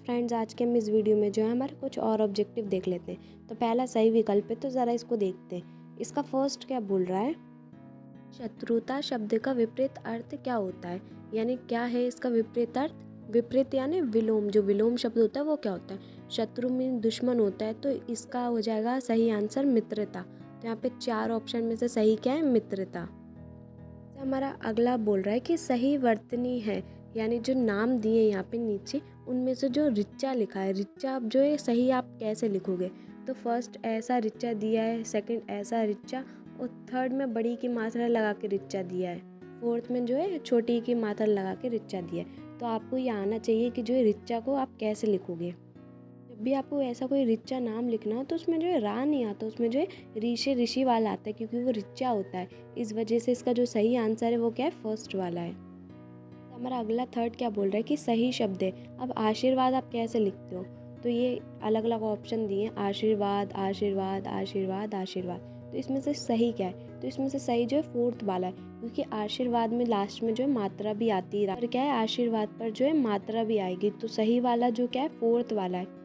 Friends, आज के हम इस वीडियो में जो है हमारे कुछ और ऑब्जेक्टिव देख लेते हैं। तो पहला सही विकल्प है, तो ज़रा इसको देखते हैं। इसका फर्स्ट क्या बोल रहा है, शत्रुता शब्द का विपरीत अर्थ क्या होता है, यानी क्या है इसका विपरीत अर्थ। विपरीत यानी विलोम, जो विलोम शब्द होता है वो क्या होता है, शत्रु मीन दुश्मन होता है। तो इसका हो जाएगा सही आंसर मित्रता। तो यहाँ पे 4 ऑप्शन में से सही क्या है, मित्रता। हमारा अगला बोल रहा है कि सही वर्तनी है, यानी जो नाम दिए यहाँ पे नीचे उनमें से जो रिच्चा लिखा है, रिच्चा अब जो है सही आप कैसे लिखोगे। तो फर्स्ट ऐसा रिच्चा दिया है, सेकंड ऐसा रिच्चा, और थर्ड में बड़ी की मात्रा लगा के रिच्चा दिया है, फोर्थ में जो है छोटी की मात्रा लगा के रिच्चा दिया है। तो आपको ये आना चाहिए कि जो है रिच्चा को आप कैसे लिखोगे। जब भी आपको ऐसा कोई रिच्चा नाम लिखना हो तो उसमें जो है रा नहीं आता, उसमें जो है ऋषि ऋषि वाला आता है, क्योंकि वो रिच्चा होता है। इस वजह से इसका जो सही आंसर है वो क्या है, फर्स्ट वाला है। तो हमारा अगला थर्ड क्या बोल रहा है कि सही शब्द है। अब आशीर्वाद आप कैसे लिखते हो, तो ये अलग अलग ऑप्शन दिए हैं, आशीर्वाद आशीर्वाद आशीर्वाद आशीर्वाद। तो इसमें से सही क्या है, तो इसमें से सही जो है फोर्थ वाला है, क्योंकि आशीर्वाद में लास्ट में जो है मात्रा भी आती है, और क्या है आशीर्वाद पर जो है मात्रा भी आएगी। तो सही वाला जो क्या है, फोर्थ वाला है।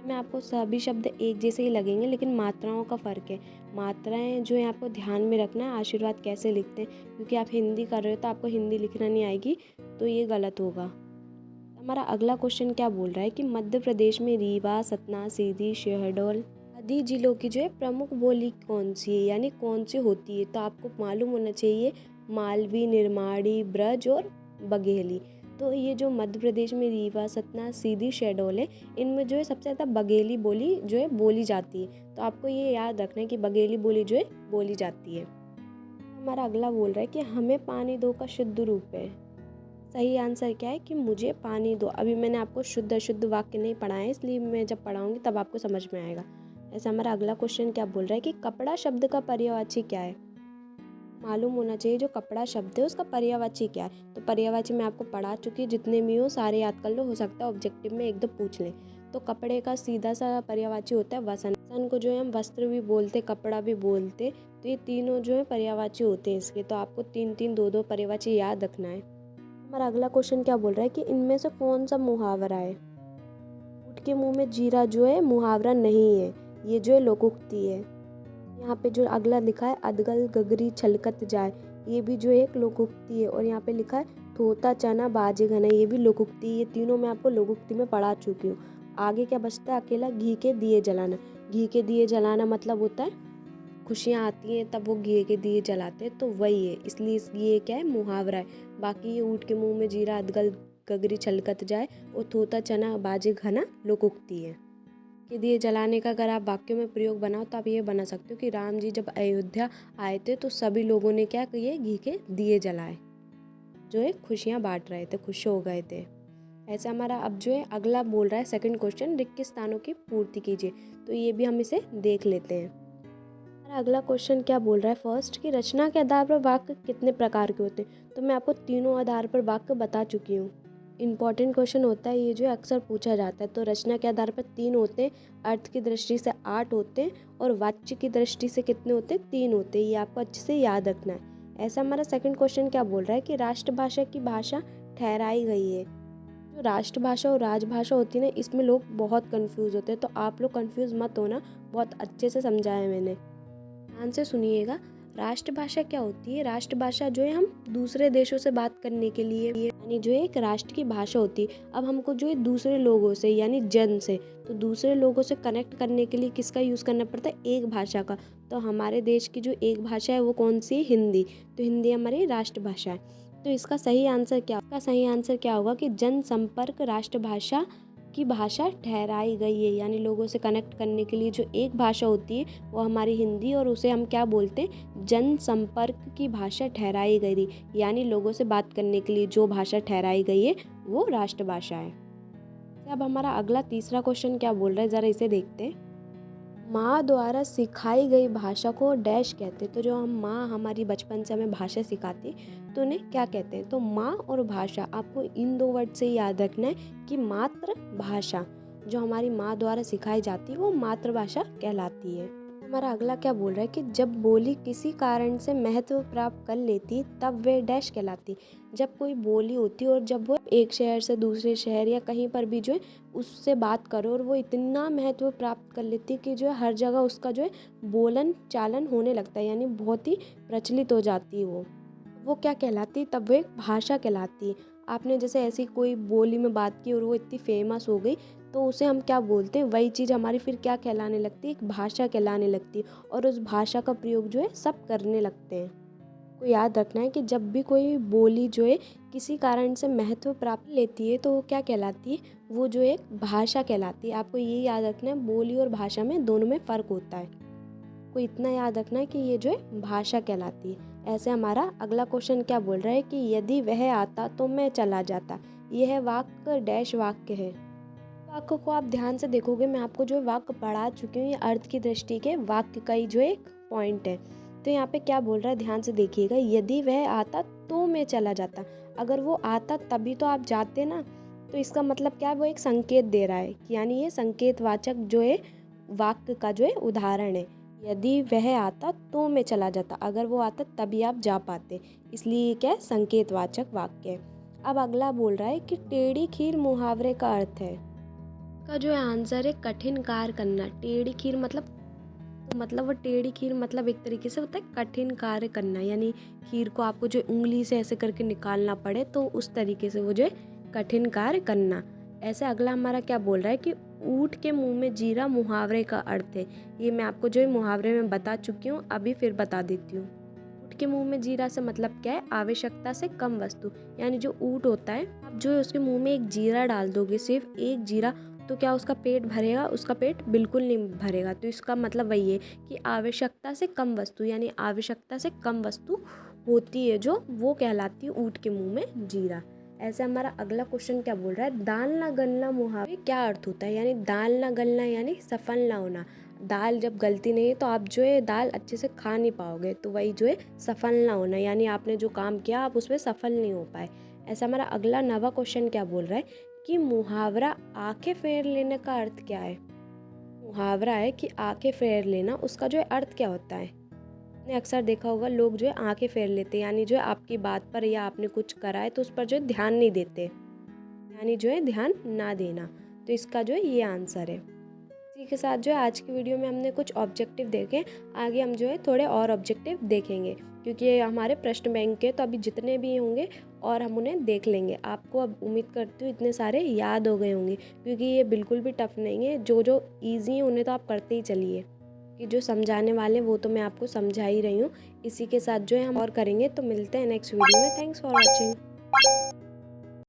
में आपको सभी शब्द एक जैसे ही लगेंगे, लेकिन मात्राओं का फ़र्क है। मात्राएं जो है आपको ध्यान में रखना है, आशीर्वाद कैसे लिखते हैं, क्योंकि आप हिंदी कर रहे हो तो आपको हिंदी लिखना नहीं आएगी, तो ये गलत होगा। हमारा अगला क्वेश्चन क्या बोल रहा है कि मध्य प्रदेश में रीवा, सतना, सीधी, शहडोल आदि जिलों की जो है प्रमुख बोली कौन सी है, यानी कौन सी होती है। तो आपको मालूम होना चाहिए मालवी, निर्माणी, ब्रज और बघेली। तो ये जो मध्य प्रदेश में रीवा, सतना, सीधी, शहडोल है, इनमें जो है सबसे ज़्यादा बघेली बोली जो है बोली जाती है। तो आपको ये याद रखना है कि बघेली बोली जो है बोली जाती है। हमारा अगला बोल रहा है कि हमें पानी दो का शुद्ध रूप है। सही आंसर क्या है कि मुझे पानी दो। अभी मैंने आपको शुद्ध अशुद्ध वाक्य नहीं पढ़ाए, इसलिए मैं जब पढ़ाऊंगी तब आपको समझ में आएगा। ऐसा हमारा अगला क्वेश्चन क्या बोल रहा है कि कपड़ा शब्द का पर्यायवाची क्या है। मालूम होना चाहिए जो कपड़ा शब्द है उसका पर्यायवाची क्या है। तो पर्यायवाची मैं आपको पढ़ा चुकी है, जितने भी हो सारे याद कर लो, हो सकता है ऑब्जेक्टिव में एक दो पूछ लें। तो कपड़े का सीधा सा पर्यायवाची होता है वसन। वसन को जो है हम वस्त्र भी बोलते, कपड़ा भी बोलते। तो ये तीनों जो है पर्यायवाची होते हैं इसके। तो आपको 3-3 2-2 पर्यायवाची याद रखना है। हमारा अगला क्वेश्चन क्या बोल रहा है कि इनमें से कौन सा मुहावरा है। ऊँट के मुंह में जीरा जो है मुहावरा नहीं है, ये जो है लोकोक्ति है। यहाँ पे जो अगला लिखा है अदगल गगरी छलकत जाए, ये भी जो एक लोकोक्ति है। और यहाँ पे लिखा है थोता चना बाजे घना, ये भी लोकोक्ति। ये तीनों मैं आपको लोकोक्ति में पढ़ा चुकी हूँ। आगे क्या बचता है, अकेला घी के दिए जलाना। घी के दिए जलाना मतलब होता है खुशियाँ आती हैं तब वो घी के दिए जलाते हैं, तो वही है, इसलिए ये क्या है, मुहावरा है। बाकी ये ऊँट के मुँह में जीरा, अदगल गगरी छलकत जाए और थोता चना बाजे घना लोकोक्ति है। के दिए जलाने का अगर आप वाक्यों में प्रयोग बनाओ तो आप ये बना सकते हो कि राम जी जब अयोध्या आए थे तो सभी लोगों ने क्या किए, घी के दिए जलाए, जो है खुशियाँ बांट रहे थे, खुश हो गए थे। ऐसा हमारा अब जो है अगला बोल रहा है सेकंड क्वेश्चन, रिक्त स्थानों की पूर्ति कीजिए। तो ये भी हम इसे देख लेते हैं। हमारा अगला क्वेश्चन क्या बोल रहा है, फर्स्ट की रचना के आधार पर वाक्य कितने प्रकार के होते हैं। तो मैं आपको तीनों आधार पर वाक्य बता चुकी हूँ। इम्पॉर्टेंट क्वेश्चन होता है ये, जो अक्सर पूछा जाता है। तो रचना के आधार पर 3 होते हैं, अर्थ की दृष्टि से 8 होते हैं, और वाच्य की दृष्टि से कितने होते हैं, 3 होते हैं। ये आपको अच्छे से याद रखना है। ऐसा हमारा सेकंड क्वेश्चन क्या बोल रहा है कि राष्ट्रभाषा की भाषा ठहराई गई है। जो राष्ट्रभाषा और राजभाषा होती है ना, इसमें लोग बहुत कंफ्यूज होते हैं। तो आप लोग कंफ्यूज मत होना, बहुत अच्छे से समझाया मैंने, ध्यान से सुनिएगा। राष्ट्रभाषा क्या होती है, राष्ट्रभाषा जो है हम दूसरे देशों से बात करने के लिए, यानी जो है एक राष्ट्र की भाषा होती है। अब हमको जो है दूसरे लोगों से यानी जन से, तो दूसरे लोगों से कनेक्ट करने के लिए किसका यूज़ करना पड़ता है, एक भाषा का। तो हमारे देश की जो एक भाषा है वो कौन सी है, हिंदी। तो हिंदी हमारी राष्ट्रभाषा है। तो इसका सही आंसर क्या, इसका सही आंसर क्या होगा कि जनसंपर्क राष्ट्रभाषा की भाषा ठहराई गई है, यानी लोगों से कनेक्ट करने के लिए जो एक भाषा होती है वो हमारी हिंदी, और उसे हम क्या बोलते हैं, जनसंपर्क की भाषा ठहराई गई, यानी लोगों से बात करने के लिए जो भाषा ठहराई गई है वो राष्ट्रभाषा है। अब हमारा अगला तीसरा क्वेश्चन क्या बोल रहा है, ज़रा इसे देखते हैं। माँ द्वारा सिखाई गई भाषा को डैश कहते हैं। तो जो हम माँ हमारी बचपन से हमें भाषा सिखाती है तो उन्हें क्या कहते हैं। तो माँ और भाषा, आपको इन 2 वर्ड से याद रखना है कि मातृभाषा जो हमारी माँ द्वारा सिखाई जाती है वो मातृभाषा कहलाती है। हमारा अगला क्या बोल रहा है कि जब बोली किसी कारण से महत्व प्राप्त कर लेती तब वे डैश कहलाती। जब कोई बोली होती और जब वो एक शहर से दूसरे शहर या कहीं पर भी जो है उससे बात करो और वो इतना महत्व प्राप्त कर लेती कि जो है हर जगह उसका जो है बोलन चालन होने लगता है, यानी बहुत ही प्रचलित हो जाती है वो क्या कहलाती, तब वो एक भाषा कहलाती। आपने जैसे ऐसी कोई बोली में बात की और वो इतनी फेमस हो गई तो उसे हम क्या बोलते हैं, वही चीज़ हमारी फिर क्या कहलाने लगती है, एक भाषा कहलाने लगती है और उस भाषा का प्रयोग जो है सब करने लगते हैं। को याद रखना है कि जब भी कोई बोली जो है किसी कारण से महत्व प्राप्त लेती है तो वो क्या कहलाती है, वो जो एक भाषा कहलाती है। आपको ये याद रखना है, बोली और भाषा में दोनों में फ़र्क होता है। को इतना याद रखना है कि ये जो है भाषा कहलाती है। ऐसे हमारा अगला क्वेश्चन क्या बोल रहा है कि यदि वह आता तो मैं चला जाता। यह वाक्य डैश वाक्य है। वाक्य को आप ध्यान से देखोगे, मैं आपको जो वाक्य पढ़ा चुकी हूँ, ये अर्थ की दृष्टि के वाक्य का ही जो एक पॉइंट है। तो यहाँ पे क्या बोल रहा है, ध्यान से देखिएगा, यदि वह आता तो मैं चला जाता। अगर वो आता तभी तो आप जाते ना, तो इसका मतलब क्या है, वो एक संकेत दे रहा है कि यानी ये संकेतवाचक जो है वाक्य का जो है उदाहरण है। यदि वह आता तो मैं चला जाता, अगर वो आता तभी आप जा पाते, इसलिए ये क्या है, संकेतवाचक वाक्य है। अब अगला बोल रहा है कि टेढ़ी खीर मुहावरे का अर्थ है। का जो है आंसर है कठिन कार्य करना। टेढ़ी खीर मतलब वो टेढ़ी खीर मतलब एक तरीके से होता है कठिन कार्य करना, यानी खीर को आपको जो उंगली से ऐसे करके निकालना पड़े तो उस तरीके से वो जो है कठिन कार्य करना। ऐसे अगला हमारा क्या बोल रहा है कि ऊँट के मुंह में जीरा मुहावरे का अर्थ है। ये मैं आपको जो है मुहावरे में बता चुकी हूँ, अभी फिर बता देती हूँ। ऊँट के मुंह में जीरा से मतलब क्या है, आवश्यकता से कम वस्तु। यानी जो ऊँट होता है, आप जो है उसके मुंह में एक जीरा डाल दोगे, सिर्फ एक जीरा, तो क्या उसका पेट भरेगा? उसका पेट बिल्कुल नहीं भरेगा। तो इसका मतलब वही है कि आवश्यकता से कम वस्तु, यानी आवश्यकता से कम वस्तु होती है जो, वो कहलाती है ऊँट के मुंह में जीरा। ऐसे हमारा अगला क्वेश्चन क्या बोल रहा है, दाल ना गलना मुहावरे क्या अर्थ होता है। यानी दाल ना गलना यानी सफल ना होना। दाल जब गलती नहीं है तो आप जो है दाल अच्छे से खा नहीं पाओगे, तो वही जो है सफल ना होना, यानी आपने जो काम किया आप उसमें सफल नहीं हो पाए। ऐसा हमारा अगला नवा क्वेश्चन क्या बोल रहा है कि मुहावरा आंखें फेर लेने का अर्थ क्या है। मुहावरा है कि आंखें फेर लेना, उसका जो है अर्थ क्या होता है। आपने अक्सर देखा होगा लोग जो है आंखें फेर लेते हैं, यानी जो है आपकी बात पर या आपने कुछ करा है तो उस पर जो है ध्यान नहीं देते, यानी जो है ध्यान ना देना। तो इसका जो है ये आंसर है। इसी के साथ जो है आज की वीडियो में हमने कुछ ऑब्जेक्टिव देखे, आगे हम जो है थोड़े और ऑब्जेक्टिव देखेंगे क्योंकि ये हमारे प्रश्न बैंक के, तो अभी जितने भी होंगे और हम उन्हें देख लेंगे। आपको अब उम्मीद करती हूँ इतने सारे याद हो गए होंगे क्योंकि ये बिल्कुल भी टफ नहीं है। जो जो ईजी है उन्हें तो आप करते ही चलिए, कि जो समझाने वाले वो तो मैं आपको समझा ही रही हूँ। इसी के साथ जो है हम और करेंगे, तो मिलते हैं नेक्स्ट वीडियो में। Thanks for watching.